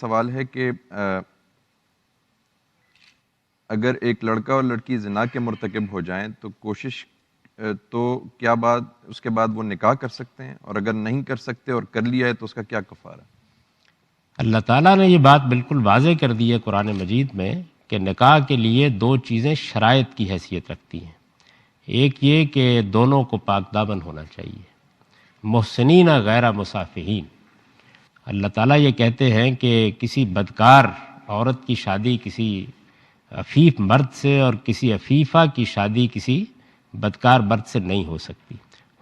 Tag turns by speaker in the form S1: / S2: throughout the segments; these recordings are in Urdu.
S1: سوال ہے کہ اگر ایک لڑکا اور لڑکی زنا کے مرتکب ہو جائیں تو کوشش تو کیا بعد اس کے بعد وہ نکاح کر سکتے ہیں، اور اگر نہیں کر سکتے اور کر لیا ہے تو اس کا کیا کفارہ؟
S2: اللہ تعالیٰ نے یہ بات بالکل واضح کر دی ہے قرآن مجید میں کہ نکاح کے لیے دو چیزیں شرائط کی حیثیت رکھتی ہیں۔ ایک یہ کہ دونوں کو پاک دامن ہونا چاہیے، محسنین غیر مصافحین۔ اللہ تعالیٰ یہ کہتے ہیں کہ کسی بدکار عورت کی شادی کسی عفیف مرد سے اور کسی عفیفہ کی شادی کسی بدکار مرد سے نہیں ہو سکتی۔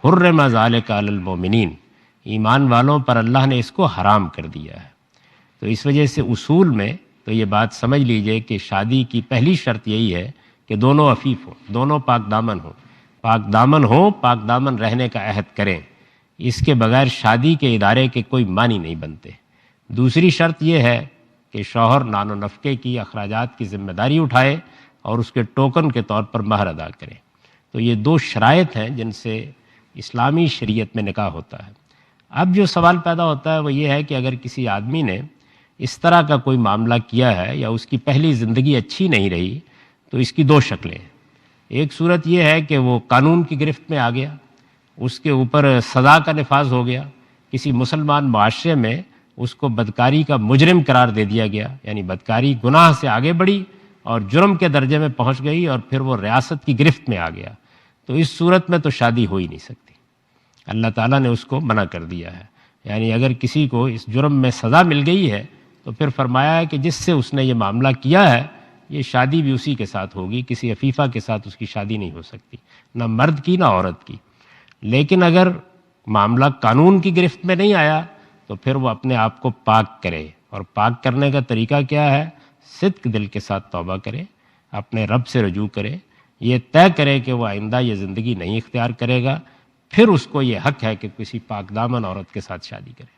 S2: حرم ذالک علی المؤمنین، ایمان والوں پر اللہ نے اس کو حرام کر دیا ہے۔ تو اس وجہ سے اصول میں تو یہ بات سمجھ لیجئے کہ شادی کی پہلی شرط یہی ہے کہ دونوں عفیف ہوں، دونوں پاک دامن ہوں، پاک دامن ہوں، پاک دامن رہنے کا عہد کریں۔ اس کے بغیر شادی کے ادارے کے کوئی معنی نہیں بنتے۔ دوسری شرط یہ ہے کہ شوہر نان و نفقے کی اخراجات کی ذمہ داری اٹھائے اور اس کے ٹوکن کے طور پر مہر ادا کرے۔ تو یہ دو شرائط ہیں جن سے اسلامی شریعت میں نکاح ہوتا ہے۔ اب جو سوال پیدا ہوتا ہے وہ یہ ہے کہ اگر کسی آدمی نے اس طرح کا کوئی معاملہ کیا ہے یا اس کی پہلی زندگی اچھی نہیں رہی تو اس کی دو شکلیں ہیں۔ ایک صورت یہ ہے کہ وہ قانون کی گرفت میں آ گیا، اس کے اوپر سزا کا نفاذ ہو گیا، کسی مسلمان معاشرے میں اس کو بدکاری کا مجرم قرار دے دیا گیا، یعنی بدکاری گناہ سے آگے بڑھی اور جرم کے درجے میں پہنچ گئی اور پھر وہ ریاست کی گرفت میں آ گیا۔ تو اس صورت میں تو شادی ہو ہی نہیں سکتی، اللہ تعالیٰ نے اس کو منع کر دیا ہے۔ یعنی اگر کسی کو اس جرم میں سزا مل گئی ہے تو پھر فرمایا ہے کہ جس سے اس نے یہ معاملہ کیا ہے یہ شادی بھی اسی کے ساتھ ہوگی، کسی عفیفہ کے ساتھ اس کی شادی نہیں ہو سکتی، نہ مرد کی نہ عورت کی۔ لیکن اگر معاملہ قانون کی گرفت میں نہیں آیا تو پھر وہ اپنے آپ کو پاک کرے، اور پاک کرنے کا طریقہ کیا ہے؟ صدق دل کے ساتھ توبہ کرے، اپنے رب سے رجوع کرے، یہ طے کرے کہ وہ آئندہ یہ زندگی نہیں اختیار کرے گا، پھر اس کو یہ حق ہے کہ کسی پاک دامن عورت کے ساتھ شادی کرے۔